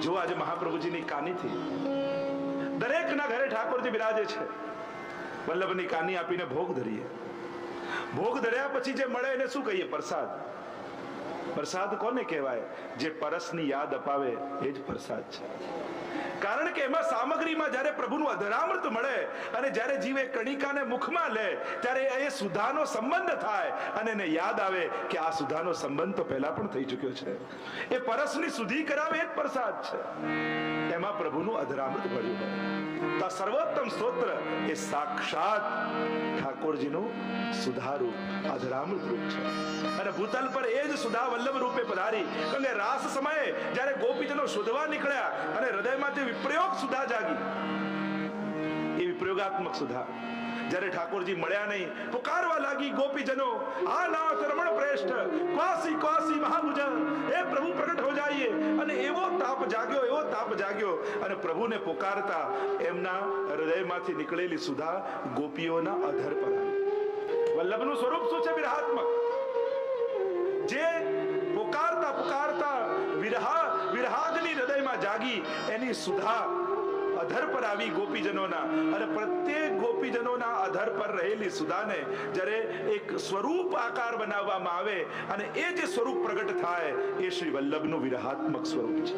જો આજે મહાપ્રભુજીની કાનીથી દરેકના ઘરે ઠાકોરજી બિરાજે છે. વલ્લભની કાની આપીને ભોગ ધરીએ. ભોગ ધર્યા પછી જે મળે એને શું કહીએ? પ્રસાદ. પ્રસાદ કોને કહેવાય? જે પરસની યાદ અપાવે એ જ પ્રસાદ છે. કારણ કે એમાં સામગ્રીમાં જ્યારે પ્રભુનું અધરામૃત મળે અને જ્યારે જીવે કણિકાને મુખમાં લે ત્યારે એ સુધાનો સંબંધ થાય અને એને યાદ આવે કે આ સુધાનો સંબંધ તો પહેલા પણ થઈ ચૂક્યો છે. એ પરસની શુદ્ધિ કરાવે એ જ પ્રસાદ છે. એમાં પ્રભુનું અધરામૃત ભળ્યું હોય તો આ સર્વોત્તમ સ્તોત્ર એ સાક્ષાત ઠાકોરજીનું સુધારૂપ અધરામૃત રૂપ છે. અને ભૂતલ પર એ જ સુધા વલ્લભ રૂપે પધારી. કારણ કે રાસ સમયે જ્યારે ગોપીજનો શોધવા નીકળ્યા અને હૃદયમાંથી વિપ્રયોગ સુધા જાગી, એ વિપ્રયોગાત્મક સુધા જ્યારે ઠાકોરજી મળ્યા નહીં, પુકારવા લાગી ગોપીજનો, આ નાથ રમણ પ્રેષ્ઠ ક્વાસી ક્વાસી મહાભુજ, એ પ્રભુ પ્રગટ હો જાઈએ. અને એવો તાપ જાગ્યો અને પ્રભુને પુકારતા એમના હૃદયમાંથી નીકળેલી સુધા ગોપીઓના અધર પર આવી. વલ્લભનું સ્વરૂપ શું છે? વિરહાત્મક. જે પુકારતા વિરહાગ્નિ હૃદયમાં જાગી એની સુધા અધર પર આવી ગોપીજનોના. અને પ્રત્યેક ગોપીજનોના અધર પર રહેલી સુધાને જ્યારે એક સ્વરૂપ આકાર બનાવવામાં આવે અને એ જે સ્વરૂપ પ્રગટ થાય એ શ્રી વલ્લભનું વિરહાત્મક સ્વરૂપ છે.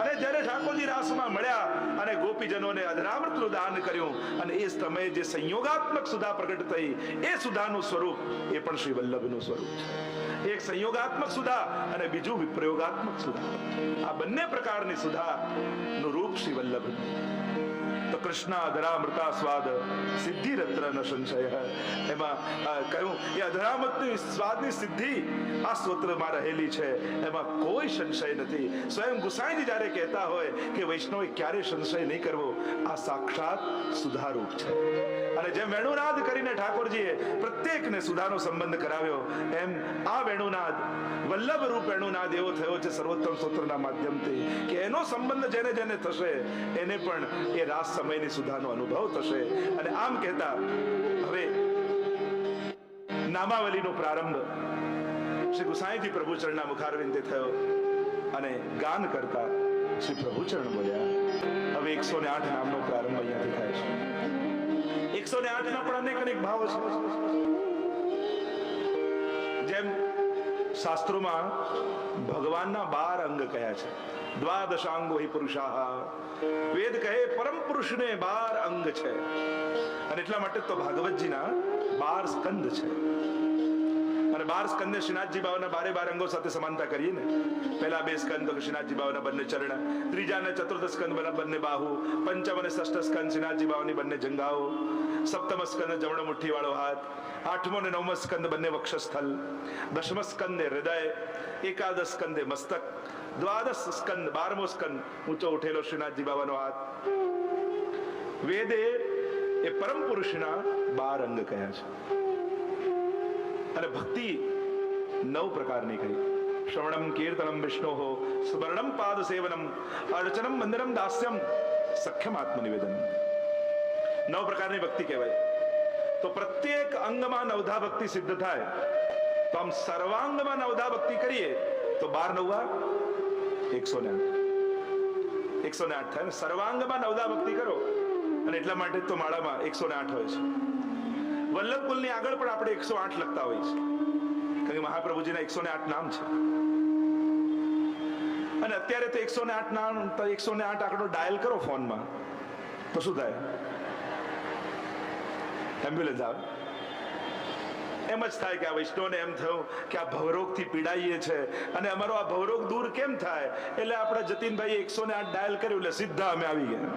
અને જ્યારે ઠાકોરજી રાસમાં મળ્યા અને ગોપીજનોને અધરામૃતનું દાન કર્યું અને એ સમયે જે સંયોગાત્મક સુધા પ્રગટ થઈ એ સુધાનું સ્વરૂપ એ પણ શ્રી વલ્લભનું સ્વરૂપ છે. એક સંયોગાત્મક સુધા અને બીજું વિપ્રયોગાત્મક સુધા. આ બંને પ્રકારની સુધાનું રૂપ શ્રી વલ્લભ. તો કૃષ્ણ અધરામૃતા સ્વાદ સિદ્ધિ રત્ર ન સંશય. એમાં કહ્યું એ અધરામૃતની સ્વાદની સિદ્ધિ આ સ્તોત્રમાં રહેલી છે, એમાં કોઈ સંશય નથી. સ્વયં ગુસાઈજી જ્યારે કહેતા હોય કે વૈષ્ણવે ક્યારે સંશય નહીં કરવો, આ સાક્ષાત સુધારૂપ છે. અને જેમ વેણુનાદ કરીને ઠાકોરજીએ પ્રત્યેકને સુધાનો સંબંધ કરાવ્યો, એમ આ વેણુનાદ વલ્લભ રૂપ વેણુનાદ એવો થયો છે સર્વોત્તમ સ્તોત્રના માધ્યમથી કે એનો સંબંધ જેને જેને થશે એને પણ એ રાસ સમયની સુધાનો અનુભવ થશે. અને આમ કહેતા હવે નામાવલીનો પ્રારંભ શ્રી ગુસાઈજી પ્રભુચરણના મુખારવિંદે થયો અને ગાન કરતા શ્રી પ્રભુચરણ બોલ્યા. હવે 108 નામનો પ્રારંભ અહીંયાથી થાય છે. 108 ના પણ અનેક ભાવો છે. જેમ શાસ્ત્રોમાં ભગવાનના 12 અંગ કયા છે. દ્વાદશાંગો હિ પુરુષાઃ. વેદ કહે પરમ પુરુષને 12 અંગ છે. અને એટલા માટે તો ભાગવતજીના 12 સ્કંદ છે. અને 12 સ્કંદને શ્રીનાથજી બાવાના 12 અંગો સાથે સમાનતા કરીએ ને, પહેલા 2 સ્કંદ શ્રીનાથજી બાવાના બંને ચરણ, ત્રીજા અને ચતુર્થ સ્કંદ બંને બાહુ, પંચમ અને ષષ્ઠ સ્કંદ શ્રીનાથજી બાવાની બંને જંઘાઓ, સપ્તમ સ્કંદ જમણો મુઠ્ઠી વાળો હાથ, આઠમો અને નવમો સ્કંદ બંને વક્ષસ્થલ, દશમ સ્કંદે હૃદય, એકાદશ સ્કંદે મસ્તક, દ્વાદશ સ્કંદ 12મો સ્કંદ ઊંચો ઉઠેલો શ્રીનાથજી બાવાનો હાથ. વેદે એ પરમ પુરુષના 12 અંગ કયા છે. અને ભક્તિ 9 પ્રકારની કહી. શ્રવણમ કીર્તનમ વિષ્ણોઃ, સ્મરણમ પાદ સેવનમ, અર્ચનમ વંદનમ દાસ્યમ, સખ્યમ આત્મનિવેદનમ. 9 પ્રકારની ભક્તિ કહેવાય. તો પ્રત્યેક અંગમાં નવધા ભક્તિ સિદ્ધ થાય. તો આમ સર્વાંગમાં નવધા ભક્તિ કરીએ તો 12 9 108 થાય. સર્વાંગમાં નવધા ભક્તિ કરો અને એટલા માટે તો માળામાં 108 હોય છે. વલ્લભ કુલની આગળ પણ આપણે 108 લખતા હોય છે, કારણ કે મહાપ્રભુજીના 108 નામ છે. અને અત્યારે તો 108 નામ, 108 આંકડો ડાયલ કરો ફોનમાં તો શું થાય? એમ્બ્યુલન્સ આવે. એમ જ થાય કે આ વૈષ્ણવને એમ થયું કે આ ભવરોગથી પીડાઈએ છે અને અમારો આ ભવરોગ દૂર કેમ થાય, એટલે આપણા જતીનભાઈ 108 ડાયલ કર્યું એટલે સીધા અમે આવી ગયા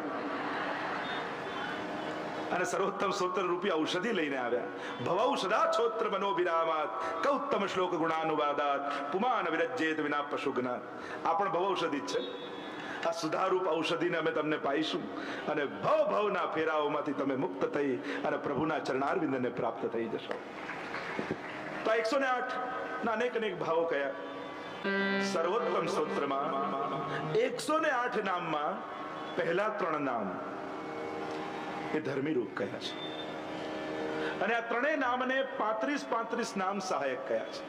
અને સર્વોત્તમ સ્તોત્ર રૂપી ઔષધિ લઈને આવ્યા. ભવૌષધા છોત્ર મનોભિરામાત કૌત્તમ શ્લોક ગુણાનુવાદાત પુમાન વિરજ્યેત વિના પશુઘ્નાત. આ પણ ભવૌષધિ જ છે. આ સુધારૂપ ઔષધિને અમે તમને પાઈશું અને ભવના ફેરાઓમાંથી તમે મુક્ત થઈ અને પ્રભુના ચરણારવિંદને પ્રાપ્ત થઈ જશો. તો 108 ના અનેક ભાવો કયા. સર્વોત્તમ સ્તોત્રમાં 108 નામમાં પહેલા 3 નામ એ ધર્મી રૂપ કયા છે અને આ 3 નામને 35 નામ સહાયક કયા છે.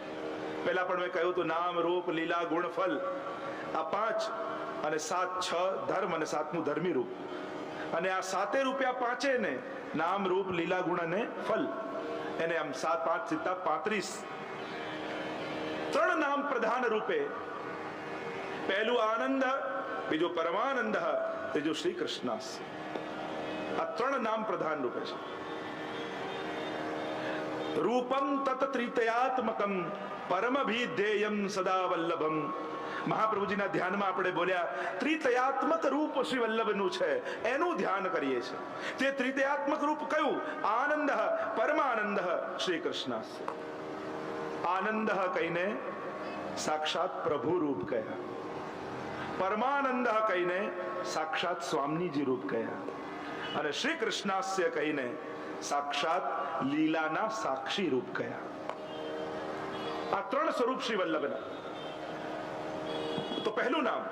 પહેલા પણ મેં કહ્યું તો નામ, રૂપ, લીલા, ગુણ, ફલ, આ 5 અને 7 6 ધર્મ અને 7મું ધર્મી રૂપ. અને આ 7 રૂપિયા 5 ને નામ રૂપ લીલા ગુણ અને ફલ, એને આમ 7 5 સિત્તા 35 ત્રણ નામ પ્રધાન રૂપે. પહેલું આનંદ, બીજું પરમાનંદ, ત્રીજું શ્રી કૃષ્ણ. આ ત્રણ નામ પ્રધાન રૂપે છે. રૂપમ તત ત્રિતયાત્મકમ પરમભિધેયમ સદા વલ્લભમ. મહાપ્રભુજીના ધ્યાનમાં આપણે બોલ્યા ત્રિતયાત્મક રૂપ શ્રી વલ્લભનું છે, એનું ધ્યાન કરીએ છીએ. તે ત્રિતયાત્મક રૂપ કયું? આનંદ, પરમાનંદ, શ્રી કૃષ્ણ. આનંદ કહીને સાક્ષાત પ્રભુ રૂપ કહ્યા, પરમાનંદ કહીને સાક્ષાત સ્વામીજી રૂપ કહ્યા, અને શ્રી કૃષ્ણાસ્ય કહીને સાક્ષાત લીલાના સાક્ષી રૂપ કહ્યા. આ ત્રણ સ્વરૂપ શ્રી વલ્લભના. તો પહેલું નામ,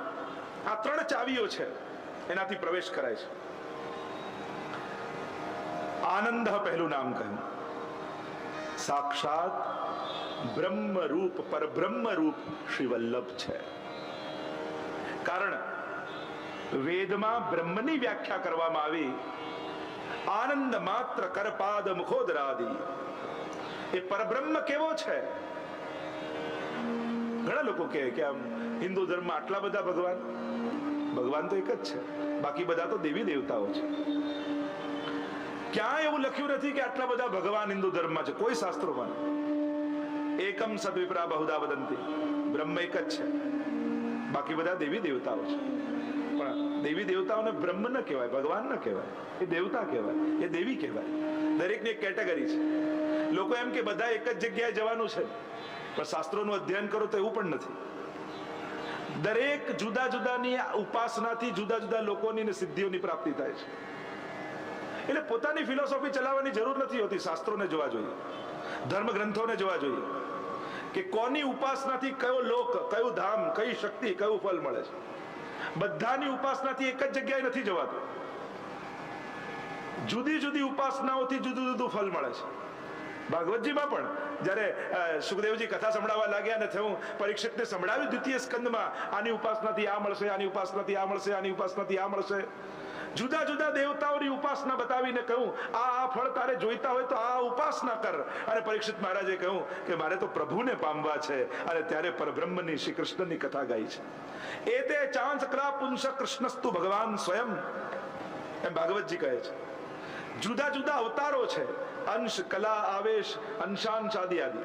આ ત્રણ ચાવીઓ છે, એનાથી પ્રવેશ કરાય છે. આનંદ પહેલું નામ કહ્યું. સાક્ષાત બ્રહ્મ રૂપ, પરબ્રહ્મ રૂપ શ્રી વલ્લભ છે. કારણ વેદમાં બ્રહ્મની વ્યાખ્યા કરવામાં આવી આનંદ માત્ર કરપાદ મુખોદરાદિ. એ પરબ્રહ્મ કેવો છે? ઘણા લોકો કહે કે આમ હિન્દુ ધર્મમાં આટલા બધા ભગવાન. ભગવાન તો એક જ છે, બાકી બધા તો દેવી દેવતાઓ છે. ક્યાંય એવું લખ્યું નથી કે આટલા બધા ભગવાન હિન્દુ ધર્મમાં છે, કોઈ શાસ્ત્રોમાં. એકમ સદ્વિપ્રા બહુધા વદંતી. બ્રહ્મ એક જ છે, બાકી બધા દેવી દેવતાઓ છે. પણ દેવી દેવતાઓને બ્રહ્મ ન કહેવાય, ભગવાન ન કહેવાય, એ દેવતા કહેવાય, એ દેવી કહેવાય. દરેકની એક કેટેગરી છે. લોકો એમ કે બધા એક જ જગ્યાએ જવાનું છે, પણ શાસ્ત્રોનું અધ્યયન કરો તો એવું પણ નથી. દરેક જુદા જુદાની ઉપાસનાથી જુદા જુદા લોકોની સિદ્ધિઓની પ્રાપ્તિ થાય છે. એટલે પોતાની ફિલોસોફી ચલાવવાની જરૂર નથી હોતી. શાસ્ત્રોને જોવા જોઈએ, ધર્મ ગ્રંથોને જોવા જોઈએ કે કોની ઉપાસનાથી કયો લોક, કયું ધામ, કઈ શક્તિ, કયું ફળ મળે છે. બધાની ઉપાસનાથી એક જ જગ્યાએ નથી જવાતું. જુદી જુદી ઉપાસનાઓથી જુદું જુદું ફળ મળે છે. ભાગવતજીમાં પણ જ્યારે સુખદેવજી કથા સંભળાવવા લાગ્યા ને થયું પરીક્ષિતને સંભળાવ્યું દ્વિતીય સ્કંદમાં, આની ઉપાસનાથી આ મળશે, આની ઉપાસનાથી આ મળશે, આની ઉપાસનાથી આ મળશે. જુદા જુદા દેવતાઓની ઉપાસના બતાવીને કહ્યું આ ફળ તારે જોઈતા હોય તો આ ઉપાસના કર. અને પરીક્ષિત મહારાજે કહ્યું કે મારે તો પ્રભુને પામવા છે. અને ત્યારે પરબ્રહ્મની શ્રી કૃષ્ણની કથા ગાઈ છે. એતે ચાંચક્રા પુંસ કૃષ્ણસ્તુ ભગવાન સ્વયં, એમ ભાગવતજી કહે છે. જુદા જુદા અવતારો છે, અંશ, કલા, આવેશ, અંશાંશ આદિ આદિ.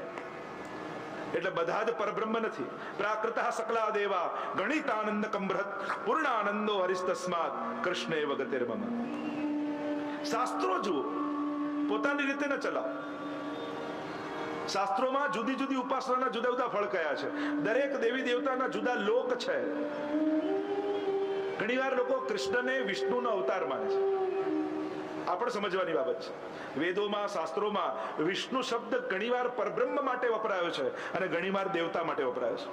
એટલે બધા જ પરબ્રહ્મ નથી. પ્રાકૃતઃ સકલા દેવા ગણિતાનંદ કમ્બૃહત પૂર્ણાનંદો હરિસ્તસ્માત કૃષ્ણેવ ગતિર્મમ. શાસ્ત્રો જુઓ, પોતાની રીતે ન ચલાવો. શાસ્ત્રોમાં જુદી જુદી ઉપાસનાના જુદા જુદા ફળ કયા છે, દરેક દેવી દેવતાના જુદા લોક છે. ઘણીવાર લોકો કૃષ્ણને વિષ્ણુનો અવતાર માને છે. આ પણ સમજવાની બાબત છે. વેદોમાં, શાસ્ત્રોમાં વિષ્ણુ શબ્દ ઘણીવાર પરબ્રહ્મ માટે વપરાયો છે અને ઘણીવાર દેવતા માટે વપરાયો છે.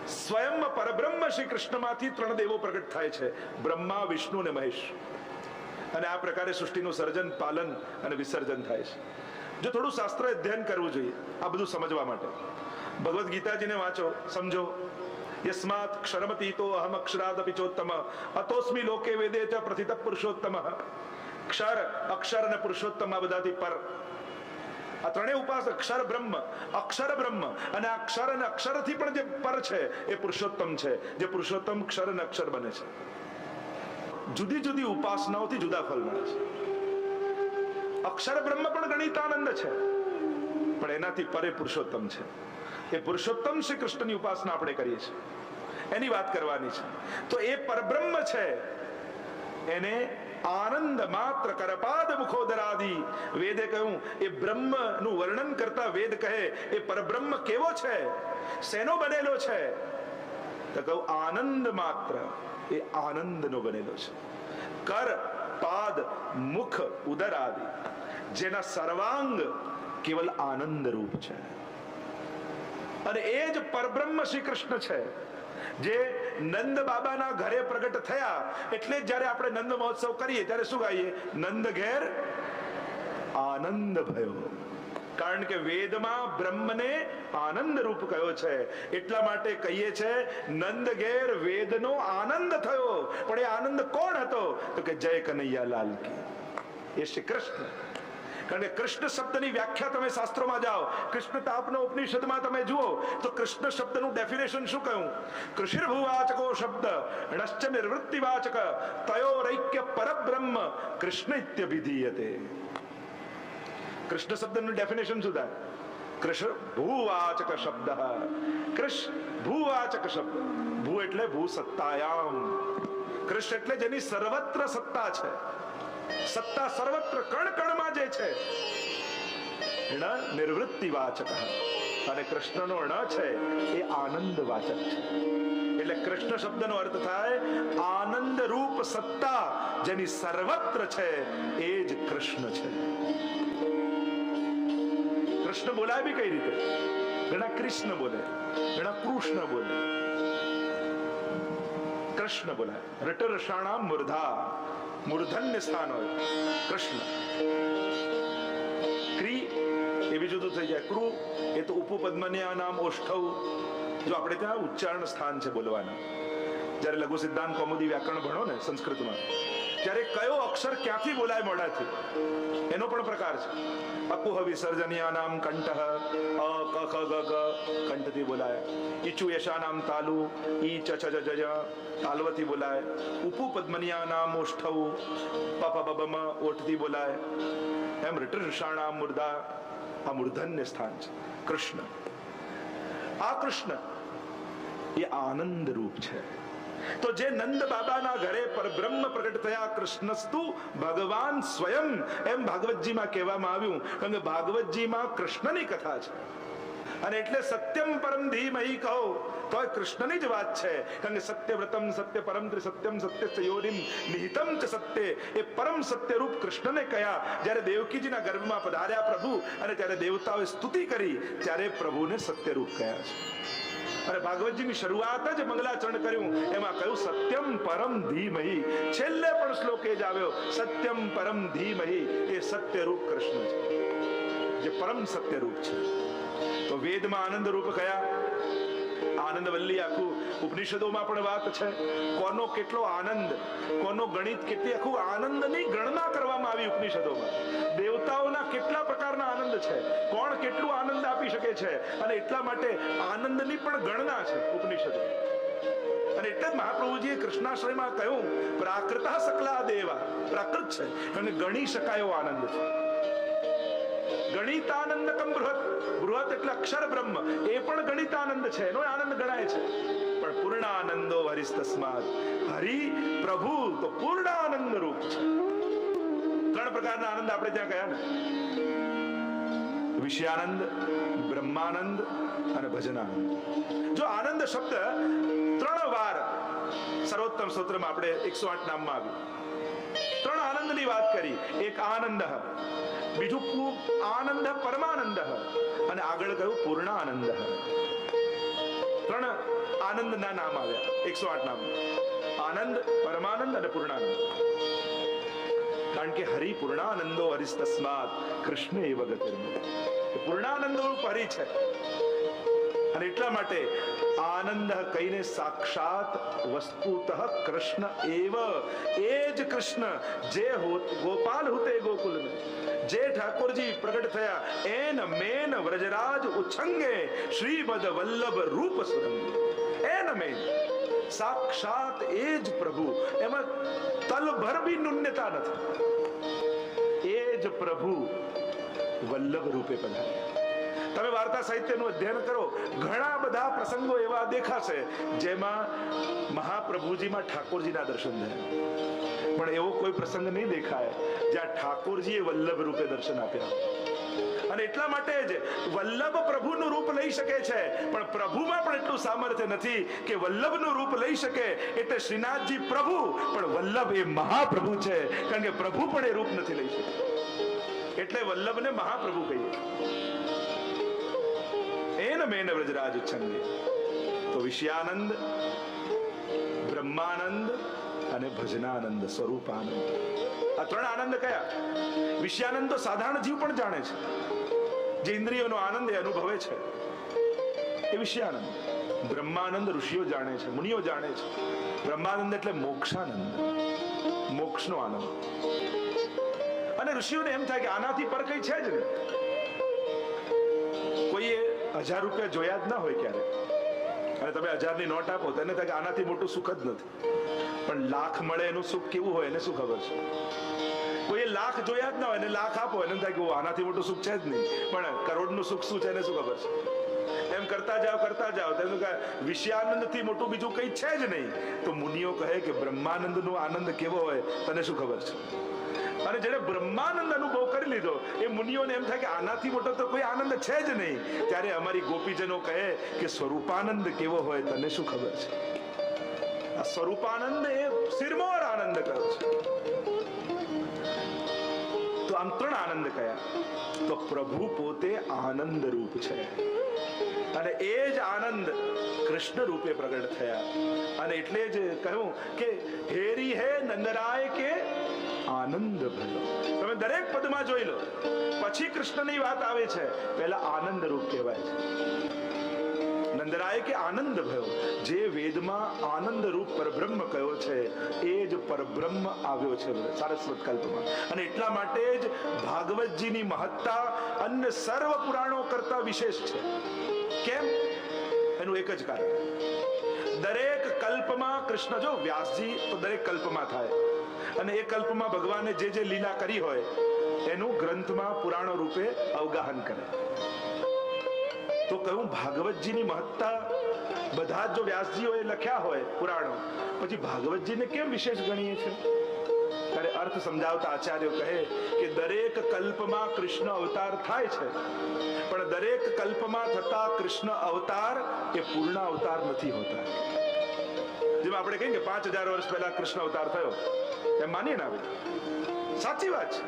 સ્વયં પરબ્રહ્મ શ્રી કૃષ્ણમાંથી ત્રણ દેવો પ્રગટ થાય છે, બ્રહ્મા, વિષ્ણુ અને મહેશ. અને આ પ્રકારે સૃષ્ટિનું સર્જન, પાલન અને વિસર્જન થાય છે. જો થોડું શાસ્ત્ર અધ્યયન કરવું જોઈએ આ બધું સમજવા માટે. ભગવદ્ ગીતાજીને વાંચો, સમજો. યસ્માત ક્ષરમતીતો અહમ અક્ષરાદપી ચોત્તમ અતોસ્મિ લોકે વેદે ચ પ્રથિત પુરુષોત્તમ. ક્ષર, અક્ષર અને પુરુષોત્તમ આ બધાથી પર. આ ત્રણેય ઉપાસ અક્ષર બ્રહ્મ, અક્ષર બ્રહ્મ, અને આ અક્ષર અને અક્ષરથી પણ જે પર છે એ પુરુષોત્તમ છે. જે પુરુષોત્તમ ક્ષર અને અક્ષર બને છે. જુદી જુદી ઉપાસનાઓથી જુદા ફળ મળે છે. અક્ષર બ્રહ્મ પણ ગણિતાનંદ છે, પણ એનાથી પરે પુરુષોત્તમ છે. એ પુરુષોત્તમ શ્રી કૃષ્ણની ઉપાસના આપણે કરીએ છીએ, એની વાત કરવાની છે. તો એ પરબ્રહ્મ છે, એને આનંદ માત્ર કરપાદ મુખોદરાદિ. વેદે કહ્યું એ બ્રહ્મનું વર્ણન કરતા વેદ કહે એ પરબ્રહ્મ કેવો છે, શેનો બનેલો છે? તો કહું આનંદ માત્ર, એ આનંદનો બનેલો છે. કર, પાદ, મુખ, ઉદર આદિ, જેના સર્વાંગ કેવલ આનંદ રૂપ છે. અને એ જ પરબ્રહ્મ શ્રી કૃષ્ણ છે, જે નંદ બાબાના ઘરે પ્રગટ થયા. એટલે જ્યારે આપણે નંદ મહોત્સવ કરીએ ત્યારે શું ગાઈએ? નંદ ઘેર આનંદ ભયો. કારણ કે વેદમાં બ્રહ્મને આનંદ રૂપ કહ્યો છે. એટલા માટે કહીએ છે નંદ ઘેર વેદનો આનંદ થયો. પણ એ આનંદ કોણ હતો? તો કે જય કનૈયા લાલ કી, એ શ્રી કૃષ્ણ. કારણ કે કૃષ્ણ શબ્દની વ્યાખ્યા તમે શાસ્ત્રોમાં જાઓ, કૃષ્ણ તાપનો ઉપનિષદમાં તમે જુઓ તો કૃષ્ણ શબ્દનું ડેફિનેશન શું કહ્યું? કૃષિર્ભુવાચકો શબ્દ ણશ્ચ નિવૃત્તિવાચક તયોરૈક્ય પરબ્રહ્મ કૃષ્ણ ઇત્યભિધીયતે. કૃષ્ણ શબ્દનું ડેફિનેશન શું થાય? કૃષ્ણ ભૂવાચક શબ્દ. કૃષ્ણ ભૂવાચક શબ્દ. ભૂ એટલે ભૂ સત્તાયામ. કૃષ્ણ એટલે જેની સર્વત્ર સત્તા છે. સત્તા સર્વત્ર કણ કણમાં જે છે. નિવૃત્તિવાચક. અને કૃષ્ણનો ણ છે એ આનંદવાચક છે. એટલે કૃષ્ણ શબ્દનો અર્થ થાય આનંદ રૂપ સત્તા જેની સર્વત્ર છે એ જ કૃષ્ણ છે. કૃષ્ણ બોલાય બી કઈ રીતે? ઘણા કૃષ્ણ બોલે, ઘણા કૃષ્ણ બોલે. કૃષ્ણ બોલાય. રટરષાણામ મૂર્ધા, મૂર્ધન્ય સ્થાન હોય કૃષ્ણ. ક્રી એ બી જુદું થઈ જાય. ક્રુ એ તો ઉપપદ્મન્યા નામ ઓષ્ઠવ. જો આપણે ત્યાં ઉચ્ચારણ સ્થાન છે બોલવાના. જયારે લઘુ સિદ્ધાંત કૌમુદી વ્યાકરણ ભણો ને સંસ્કૃતમાં, ત્યારે કયો અક્ષર ક્યાંથી બોલાય મોઢાથી એનો પણ પ્રકાર છે. અકુહ વિસર્જનીય નામ કંઠ, અ ક ખ ગ ગ કંઠથી બોલાય. ઈચુ યશા નામ તાલુ, ઈ ચ છ જ જ તાલવથી બોલાય. ઉપુ પદ્મનિયા નામ ઓષ્ઠવ, પ પ બ બ મ ઓઠથી બોલાય. એમ ઋષાણામ મૂર્ધા, આ મૂર્ધન્ય સ્થાન છે કૃષ્ણ. આ કૃષ્ણ એ આનંદ રૂપ છે. તો જે નંદ બાબાના ઘરે પરબ્રહ્મ પ્રગટ થયા કૃષ્ણસ્તુ ભગવાન સ્વયં, એમ ભાગવતજીમાં કહેવામાં આવ્યું. કારણ કે ભાગવતજીમાં કૃષ્ણની કથા છે. અને એટલે સત્યમ પરમ ધીમહિ કહો તો કૃષ્ણની જ વાત છે. કારણ કે સત્યવ્રતમ સત્ય પરમ ત્રિસત્યમ સત્ય સયોનિમ નિહિતમ ચ સત્ય, એ પરમ સત્ય રૂપ કૃષ્ણને કયા. જ્યારે દેવકીજીના ગર્ભમાં પધાર્યા પ્રભુ અને ત્યારે દેવતાઓએ સ્તુતિ કરી, ત્યારે પ્રભુને સત્ય રૂપ કયા છે. અને ભાગવતજીની શરૂઆત જ મંગલાચરણ કર્યું, એમાં કહ્યું સત્યમ પરમ ધીમહિ. છેલ્લે પણ શ્લોકે જ આવ્યો સત્યમ પરમ ધીમહિ. એ સત્ય રૂપ કૃષ્ણ છે, જે પરમ સત્ય રૂપ છે. તો વેદમાં આનંદ રૂપ કયા? આનંદ વલ્લી આખું ઉપનિષદોમાં પણ વાત છે. કોનો કેટલો આનંદ, કોનો ગણિત કેટલી, આખું આનંદની ગણના કરવામાં આવી ઉપનિષદોમાં. દેવતાઓના કેટલા પ્રકારના આનંદ છે, કોણ કેટલું આનંદ આપી શકે છે. અને એટલા માટે આનંદની પણ ગણના છે ઉપનિષદો. અને એટલે જ મહાપ્રભુજીએ કૃષ્ણાશ્રયમાં કહ્યું પ્રાકૃતઃ સકલા દેવા. પ્રાકૃત છે અને ગણી શકાય એવો આનંદ છે. ગણિતાનંદકમ બૃહત. બૃહત એટલે અક્ષર બ્રહ્મ, એ પણ ગણિતાનંદ છે, એનો આનંદ ગણાય છે. પણ પૂર્ણાનંદો હરિસ્તસ્માત. હરિ પ્રભુ તો પૂર્ણાનંદ રૂપ છે. ત્રણ પ્રકારના આનંદ આપણે ત્યાં ગયા ને, વિષયાનંદ, બ્રહ્માનંદ અને ભજનાનંદ. જો આનંદ શબ્દ 3 વાર સર્વોત્તમ સ્તોત્રમાં આપણે 108 નામમાં આવ્યું. 3 આનંદની વાત કરી. એક આનંદ, બીજું આનંદ પરમાનંદ, અને આગળ કહ્યું પૂર્ણાનંદ. 3 આનંદના નામ આવ્યા 108 નામ. આનંદ, પરમાનંદ અને પૂર્ણાનંદ. કારણ કે હરિ પૂર્ણાનંદો હરિસ્તસ્માત કૃષ્ણ એવ ગતિર્મો. પૂર્ણાનંદ રૂપ હરિ છે. અને એટલા માટે આનંદ કહીને સાક્ષાત વસ્તુતઃ કૃષ્ણ એવ. એ જ કૃષ્ણ જે ગોપાલ હુતે ગોકુલ में, જે ઠાકોરજી પ્રગટ થયા એન મેન વ્રજરાજ ઉચ્છંગે શ્રીમદ વલ્લભ રૂપ સુરંગે. એન મેન સાક્ષાત એ જ પ્રભુ, એમાં તલભર બી ન્યૂનતા નથી. એ જ પ્રભુ વલ્લભ રૂપે પધાર્યા. તમે વાર્તા સાહિત્યનું અધ્યયન કરો, ઘણા બધા પ્રસંગો એવા દેખાશે જેમાં મહાપ્રભુજીમાં ઠાકોરજીના દર્શન થયા. પણ એવો કોઈ પ્રસંગ નહીં દેખાય જ્યાં ઠાકોરજીએ વલ્લભ રૂપે દર્શન આપ્યા. અને એટલા માટે જ વલ્લભ પ્રભુનું રૂપ લઈ શકે છે, પણ પ્રભુમાં પણ એટલું સામર્થ્ય નથી કે વલ્લભનું રૂપ લઈ શકે. એટલે શ્રીનાથજી પ્રભુ, પણ વલ્લભ એ મહાપ્રભુ છે, કારણ કે પ્રભુ પણ એ રૂપ નથી લઈ શકે. એટલે વલ્લભને મહાપ્રભુ કહીએ. એન મેન વ્રજરાજ ઉચ્છંગે. તો વિષયાનંદ, બ્રહ્માનંદ અને ભજનાનંદ, સ્વરૂપાનંદ. આ 3 આનંદ કયા? વિષયાનંદ તો સાધારણ જીવ પણ જાણે છે. જે ઇન્દ્રિયોનો આનંદ એ અનુભવે છે એ વિષયાનંદ. બ્રહ્માનંદ ઋષિઓ જાણે છે, મુનિઓ જાણે છે. બ્રહ્માનંદ એટલે મોક્ષાનંદ, મોક્ષનો આનંદ. અને ઋષિઓને એમ થાય કે આનાથી પર કઈ છે જ નહીં. કોઈએ 1000 રૂપિયા જોયા જ ના હોય ક્યારે, અને તમે 1000 ની નોટ આપો તો એને થાય કે આનાથી મોટું સુખ જ નથી. પણ લાખ મળે એનું સુખ કેવું હોય એને શું ખબર છે? કોઈ લાખ જોયા જ ના હોય, એને લાખ આપો એને થાય કે આનાથી મોટું સુખ છે જ નહીં. પણ કરોડનું સુખ શું છે એને શું ખબર છે? એમ કરતા જાઓ તેનું વિષયાનંદ થી મોટું બીજું કઈ છે જ નહીં. તો મુનિઓ કહે કે બ્રહ્માનંદ નો આનંદ કેવો હોય તને શું ખબર છે? અને જેને બ્રહ્માનંદ અનુભવ કરી લીધો એ મુનિઓને એમ થાય કે આનાથી મોટો તો કોઈ આનંદ છે જ નહીં. ત્યારે અમારી ગોપીજનો કહે કે સ્વરૂપાનંદ કેવો હોય તને શું ખબર છે? આ સ્વરૂપાનંદ એ સિરમોર આનંદ કયો છે. તો આમ 3 આનંદ કયા? તો પ્રભુ પોતે આનંદ રૂપ છે, અને એ જ આનંદ કૃષ્ણ રૂપે પ્રગટ થયા. અને એટલે જ કહ્યું કે હેરી હે નંદરાય કે આનંદ ભયો. તમે દરેક પદમાં જોઈ લો, પછી કૃષ્ણની વાત આવે છે, પહેલા આનંદ રૂપ કહેવાય છે. નંદરાય કે આનંદ ભયો, જે વેદમાં આનંદ રૂપ પરબ્રહ્મ કયો છે એ જ પરબ્રહ્મ આવ્યો છે સારસ્વત કલ્પમાં. અને એટલા માટે જ ભાગવતજીની મહત્તા અન્ય સર્વ પુરાણો કરતા વિશેષ છે. કેમ? એનું એક જ કારણ, દરેક કલ્પમાં કૃષ્ણ, જો વ્યાસજી તો દરેક કલ્પમાં થાય, અને એ કલ્પમાં ભગવાને જે જે લીલા કરી હોય એનું ગ્રંથમાં પુરાણો રૂપે અવગાહન કરે. તો કહ્યું ભાગવતજીની મહત્તા બધા જ જો વ્યાસજીઓએ લખ્યા હોય પુરાણો, પછી ભાગવતજીને કેમ વિશેષ ગણીએ છે? ત્યારે અર્થ સમજાવતા આચાર્યો કહે કે દરેક કલ્પમાં કૃષ્ણ અવતાર થાય છે, પણ દરેક કલ્પમાં થતા કૃષ્ણ અવતાર એ પૂર્ણ અવતાર નથી હોતા. જેમ આપણે કહીએ કે 5000 વર્ષ પહેલા કૃષ્ણ અવતાર થયો એમ માનીએ ને આપણે, સાચી વાત છે.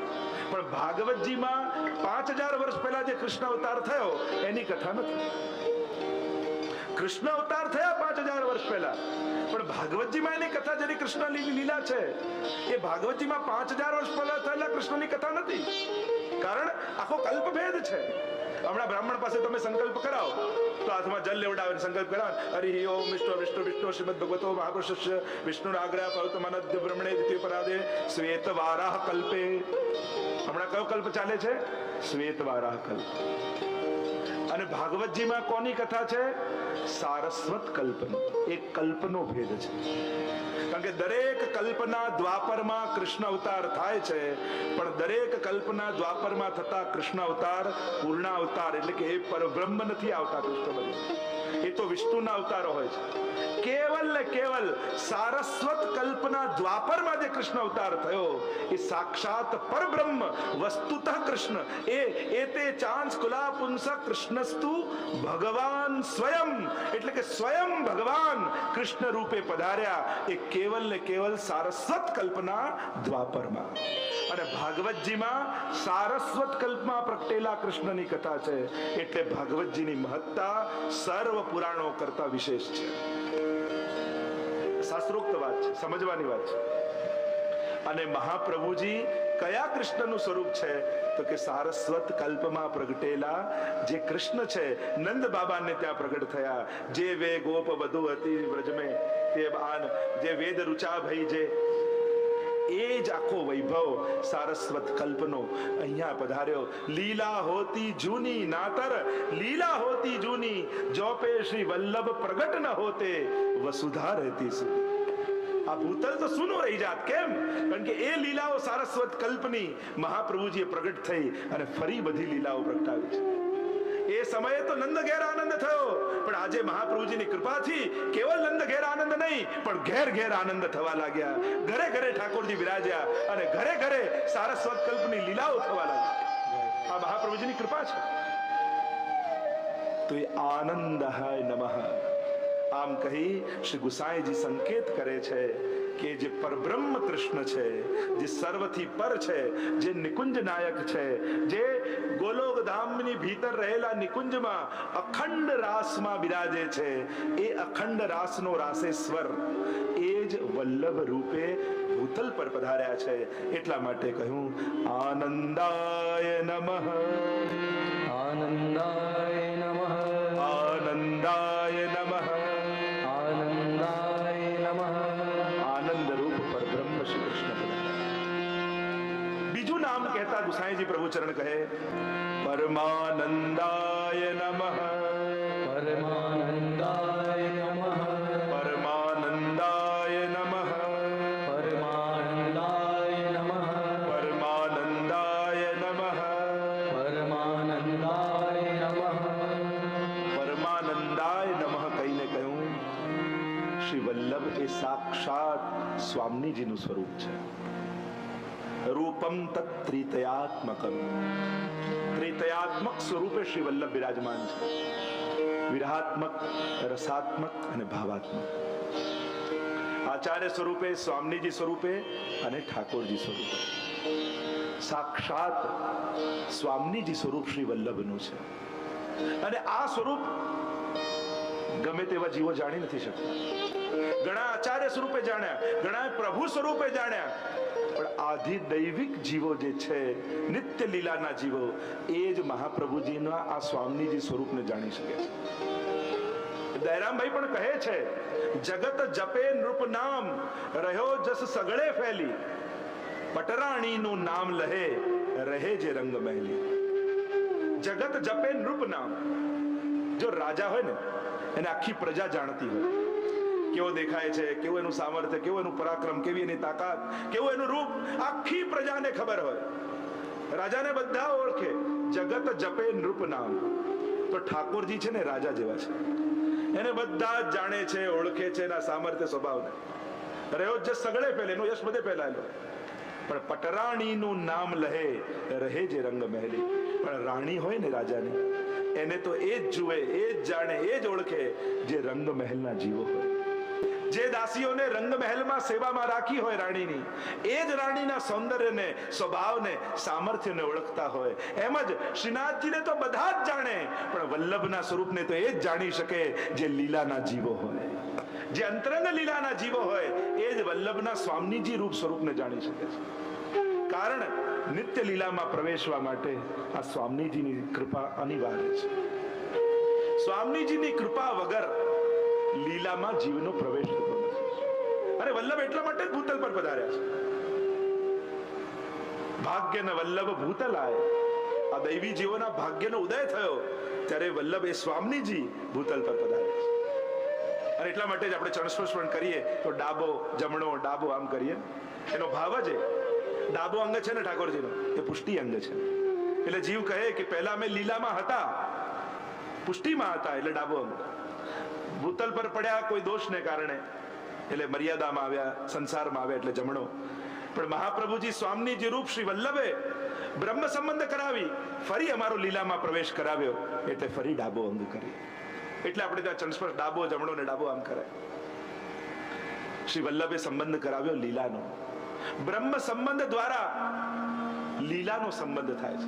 પણ ભાગવતજીમાં 5000 વર્ષ પહેલા જે કૃષ્ણ અવતાર થયો એની કથા નથી. કૃષ્ણ અવતાર થયા 5000 વર્ષ પહેલા, પણ ભાગવતજીમાં એની કથા, જેની કૃષ્ણ લીલા છે એ ભાગવતજીમાં 5000 વર્ષ પહેલા થયેલા કૃષ્ણની કથા નથી. કારણ આખો કલ્પભેદ છે. હમણાં બ્રાહ્મણ પાસે તમે સંકલ્પ કરાવો તો હાથમાં જલ લેવડાવે, સંકલ્પ કરાવો, હરિ ઓમ વિષ્ણુ વિષ્ણુ વિષ્ણુ શ્રીમદ ભગવતો મહાપુરુષસ્ય વિષ્ણુ આગ્રહ પવિત્રમાનદ્ય બ્રહ્મણે દ્વિતીય પરાદે શ્વેત વારાહ કલ્પે. હમણાં કયો કલ્પ ચાલે છે? શ્વેત વારાહ કલ્પ. અને ભાગવતજીમાં કોની કથા છે? સારસ્વત કલ્પનો. એક કલ્પનો ભેદ છે. કારણ કે દરેક કલ્પના દ્વાપરમાં કૃષ્ણ અવતાર થાય છે, પણ દરેક કલ્પના દ્વાપરમાં થતા કૃષ્ણ અવતાર પૂર્ણ અવતાર એટલે કે એ પરબ્રહ્મ નથી આવતા કૃષ્ણ બની, એ તો વિષ્ણુના અવતારો હોય છે. કેવલ ને કેવલ સારસ્વત કલ્પના દ્વાપરમાં જે કૃષ્ણ અવતાર થયો એ સાક્ષાત પરબ્રહ્મ વસ્તુતઃ કૃષ્ણ એ તે ચાંસ કુલા પુંસક કૃષ્ણસ્તુ ભગવાન સ્વયં, એટલે કે સ્વયં ભગવાન કૃષ્ણ રૂપે પધાર્યા એ કેવલ ને કેવલ સારસ્વત કલ્પના દ્વાપરમાં. અને ભાગવતજીમાં સારસ્વત કલ્પમાં પ્રગટેલા કૃષ્ણની કથા છે, એટલે ભાગવતજીની મહત્તા સર્વ પુરાણો કરતા વિશેષ છે. શાસ્ત્રોક્ત વાત છે, સમજવાની વાત છે. અને મહાપ્રભુજી કયા કૃષ્ણનું સ્વરૂપ છે? તો કે સારસ્વત કલ્પમાં પ્રગટેલા જે કૃષ્ણ છે, નંદ બાબાને ત્યાં પ્રગટ થયા. જે વે ગોપ વધુ હતી વ્રજમે તે બાન, જે વેદ રૂચા ભઈ, જે એ જ આખો વૈભવ સારસ્વત કલ્પનો અહીંયા પધાર્યો. લીલા હોતી જૂની નાતર, લીલા હોતી જૂની, જો પે શ્રી વલ્લભ પ્રગટ ન હોતે વસુધા રહેતી સુ. આ ભૂતલ તો સુનો રહી જાત. કેમ? કારણ કે એ લીલાઓ સારસ્વત કલ્પની મહાપ્રભુજીએ પ્રગટ થઈ અને ફરી બધી લીલાઓ પ્રગટાવી છે. એ સમયે તો નંદ ઘેર આનંદ થયો, પણ આજે મહાપ્રભુજીની કૃપાથી કેવલ નંદ ઘેર આનંદ નહીં, પણ ઘેર ઘેર આનંદ થવા લાગ્યા. ઘરે ઘરે ઠાકોરજી વિરાજ્યા અને ઘરે ઘરે સારસ્વત કલ્પની લીલાઓ થવા લાગી. આ મહાપ્રભુજીની કૃપા છે. તો એ આનંદાય નમઃ આમ કહી શ્રી ગુસાઈજી સંકેત કરે છે કે જે પરબ્રહ્મ કૃષ્ણ છે, જે સર્વથી પર છે, જે નિકુંજ નાયક છે, જે ગોલોક ધામની ભીતર રહેલા નિકુંજમાં અખંડ રાસમાં બિરાજે છે, એ અખંડ રાસનો રાસેશ્વર એ જ વલ્લભ રૂપે ભૂતલ પર પધાર્યા છે. એટલા માટે કહ્યું આનંદાય નમઃ. આનંદાય નમઃ આનંદાય નમઃ આનંદાય નમઃ આનંદ રૂપ પરબ્રહ્મ શ્રી કૃષ્ણ પધાર્યા. બીજું નામ કહેતા ગુસાઈજી પ્રભુચરણ કહે પરમાનંદાય નમઃ પરમાનંદાય નમઃ પરમાનંદાય નમઃ પરમાનંદાય નમઃ પરમાનંદાય નમઃ પરમાનંદાય નમઃ પરમાનંદાય નમઃ કહીને કહ્યું શ્રી વલ્લભ એ સાક્ષાત સ્વામીજીનું સ્વરૂપ છે. રૂપમ તત્ત્રિતયાત્મકમ, ત્રિતયાત્મક સ્વરૂપે શ્રી વલ્લભ બિરાજમાન છે. વિરહાત્મક, રસાત્મક અને ભાવાત્મક. આચાર્ય સ્વરૂપે, સ્વામીજી સ્વરૂપે અને ઠાકોરજી સ્વરૂપે. સાક્ષાત સ્વામીજી સ્વરૂપ શ્રી વલ્લભનું છે. અને આ સ્વરૂપ ગમે તેવા જીવો જાણી નથી શકતા. ઘણા આચાર્ય સ્વરૂપે જાણ્યા, ઘણા પ્રભુ સ્વરૂપે જાણ્યા, પણ આધિ દૈવિક જીવો જે છે, નિત્ય લીલાના જીવો, એ જ મહાપ્રભુજીના આ સ્વામીજી સ્વરૂપને જાણી શકે છે. દયરામભાઈ પણ કહે છે જગત જપે નૃપ નામ રહ્યો જસ સગળે ફેલી, પટરાણીનું નામ લહે રહે જે રંગ મહેલી. જગત જપે નૃપ નામ. જો રાજા હોય ને એને આખી પ્રજા જાણતી હોય, કેવો દેખાય છે, કેવું એનું સામર્થ્ય, કેવું એનું પરાક્રમ, કેવી એની તાકાત, કેવું એનું રૂપ, આખી પ્રજાને ખબર હોય. રાજાને બધા ઓળખે. જગત જપે નૃપ નામ. તો ઠાકોરજી છે ને રાજા જેવા છે, એને બધા જ જાણે છે, ઓળખે છે, એના સામર્થ્ય સ્વભાવને. રહ્યો જ સગળે પહેલે, એનું યશ બધે પહેલાયેલો. પણ પટરાણીનું નામ લહે રહે જે રંગ મહેલી. પણ રાણી હોય ને રાજાની, એને તો એ જ જુએ, એ જ જાણે, એ જ ઓળખે જે રંગ મહેલના જીવો હોય. જે દાસીઓને રંગ મહેલમાં સેવામાં રાખી હોય રાણીની, એ જ રાણીના સૌંદર્યને, સ્વભાવને, સામર્થ્યને ઓળખતા હોય. એમ જ શ્રીનાથજીને તો બધા જ જાણે, પણ વલ્લભના સ્વરૂપને તો એ જ જાણી શકે જે લીલાના જીવો હોય. જે અંતરંગ લીલાના જીવો હોય એ જ વલ્લભના સ્વામીજી રૂપ સ્વરૂપને જાણી શકે છે. કારણ નિત્ય લીલામાં પ્રવેશવા માટે આ સ્વામીજીની કૃપા અનિવાર્ય છે. સ્વામીજીની કૃપા વગર લીલામાં જીવનો પ્રવેશ થતો નથી. અને વલ્લભ એટલા માટે ભૂતલ પર પધાર્યા છે. ભાગ્યને વલ્લભ ભૂતલ આય. આ દૈવી જીવોના ભાગ્યનો ઉદય થયો ત્યારે વલ્લભ એ સ્વામીજી ભૂતલ પર પધાર્યા છે. અને એટલા માટે જ આપણે ચરણસ્પર્શ પણ કરીએ તો ડાબો જમણો, ડાબો આમ કરીએ. એનો ભાવ જ ડાબો અંગ છે ને ઠાકોરજીનો, એ પુષ્ટિ અંગ છે. એટલે જીવ કહે કે પહેલા અમે લીલામાં હતા, પુષ્ટિમાં હતા, એટલે ડાબો અંગ. ભૂતલ પર પડ્યા કોઈ દોષને કારણે, એટલે મર્યાદામાં આવ્યા, સંસારમાં આવ્યા, એટલે જમણો. પણ મહાપ્રભુજી સ્વામીજી રૂપ શ્રી વલ્લભે બ્રહ્મ સંબંધ કરાવી ફરી અમારો લીલામાં પ્રવેશ કરાવ્યો, એટલે ફરી ડાબો અંગ કરી. એટલે આપણે ત્યાં ચંદ્રસ્પર્શ ડાબો જમણો ને ડાબો આમ કરે. શ્રી વલ્લભે સંબંધ કરાવ્યો લીલાનો. બ્રહ્મ સંબંધ દ્વારા લીલાનો સંબંધ થાય છે.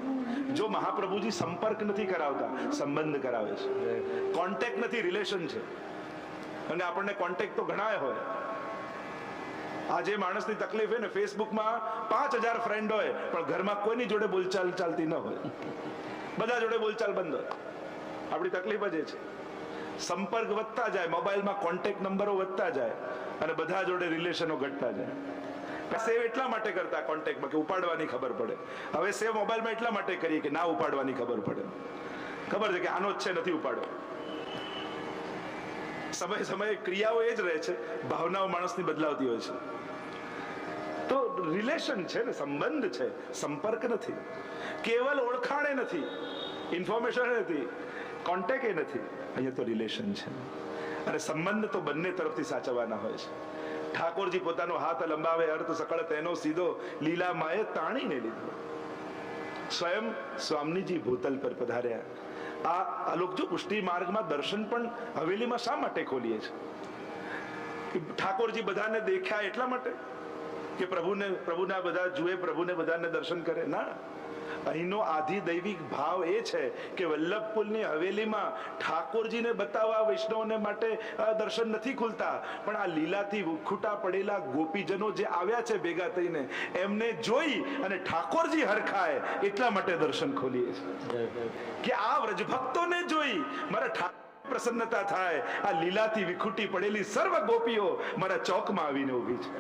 જો મહાપ્રભુજી સંપર્ક નથી કરાવતા, સંબંધ કરાવે છે. કોન્ટેક્ટ નથી, રિલેશન છે. અને આપણને કોન્ટેક્ટ તો ઘણા હોય. આજે માણસની તકલીફ હોય ને, ફેસબુકમાં 5000 ફ્રેન્ડ હોય, પણ ઘરમાં કોઈની જોડે બોલચાલ ચાલતી ન હોય. બધા જોડે બોલચાલ બંધ હોય. આપણી તકલીફ જ એ છે. સંપર્ક વધતા જાય, મોબાઈલમાં કોન્ટેક્ટ નંબરો વધતા જાય, અને બધા જોડે રિલેશનો ઘટતા જાય. સેવ એટલા માટે કરતા કોન્ટેક્ટમાં કે ઉપાડવાની ખબર પડે. હવે સેવ મોબાઈલમાં એટલા માટે કરીએ કે ના ઉપાડવાની ખબર પડે. ખબર છે કે આનો જ છે, નથી ઉપાડો. સમય સમયે ક્રિયાઓ એ જ રહે છે, ભાવનાઓ માણસની બદલાવતી હોય છે. તો રિલેશન છે ને, સંબંધ છે, સંપર્ક નથી. કેવલ ઓળખાણે નથી, ઇન્ફોર્મેશન નથી, કોન્ટેક્ટ એ નથી. અહીંયા તો રિલેશન છે. અને સંબંધ તો બંને તરફથી સાચવવાના હોય છે. ઠાકોરજી પોતાનો હાથ લંબાવે, અર્થ સકળ તેનો સીધો, લીલા માએ તાણીને લીધો. સ્વયં સ્વામીજી ભૂતલ પર પધાર્યા. આ આલોક જો પુષ્ટિ માર્ગમાં દર્શન પણ હવેલીમાં શા માટે ખોલીએ છે? ઠાકોરજી બધાને દેખ્યા એટલા માટે કે પ્રભુના બધા જુએ, પ્રભુને બધાને દર્શન કરે? ના, અહીંનો આધિદૈવિક ભાવ એ છે કે વલ્લભકુલની હવેલીમાં ઠાકોરજીને બતાવવા વૈષ્ણવને માટે દર્શન નથી ખુલતા, પણ આ લીલાથી વિખૂટા પડેલા ગોપીજનો જે આવ્યા છે ભેગા થઈને એમને જોઈ અને ઠાકોરજી હરખાય એટલા માટે દર્શન ખોલીએ છીએ કે આ વ્રજભક્તોને જોઈ મારા ઠાકોર પ્રસન્નતા થાય. આ લીલાથી વિખૂટી પડેલી સર્વ ગોપીઓ મારા ચોકમાં આવીને ઊભી છે.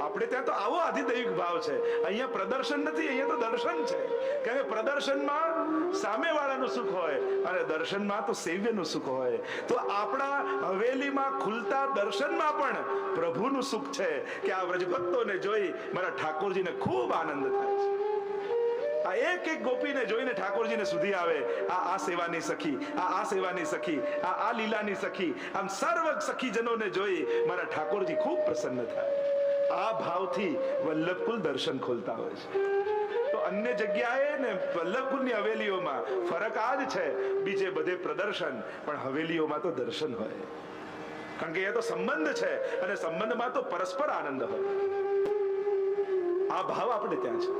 આપણે ત્યાં તો આવો આધિદૈવિક ભાવ છે. અહીંયા પ્રદર્શન નથી, અહીંયા તો દર્શન છે. કારણ કે પ્રદર્શનમાં સામેવાળાનું સુખ હોય અને દર્શનમાં તો સેવ્યનું સુખ હોય. તો આપણા હવેલીમાં ખુલતા દર્શનમાં પણ પ્રભુનું સુખ છે કે આ વ્રજભક્તોને જોઈ મારા ઠાકોરજીને ખૂબ આનંદ થાય છે. આ એક એક ગોપીને જોઈને ઠાકોરજીને સુધી આવે, આ સેવાની સખી, આ સેવાની સખી, આ લીલાની સખી, આમ સર્વ સખીજનોને જોઈ મારા ઠાકોરજી ખૂબ પ્રસન્ન થાય. આ ભાવથી વલ્લભકુલ દર્શન ખોલતા હોય છે. તો અન્ય જગ્યાએ ને વલ્લભકુલની હવેલીઓમાં ફરક આ જ છે, બીજે બધે પ્રદર્શન, પણ હવેલીઓમાં તો દર્શન હોય. કારણ કે એ તો સંબંધ છે અને સંબંધમાં તો પરસ્પર આનંદ હોય. આ ભાવ આપણે ત્યાં છે.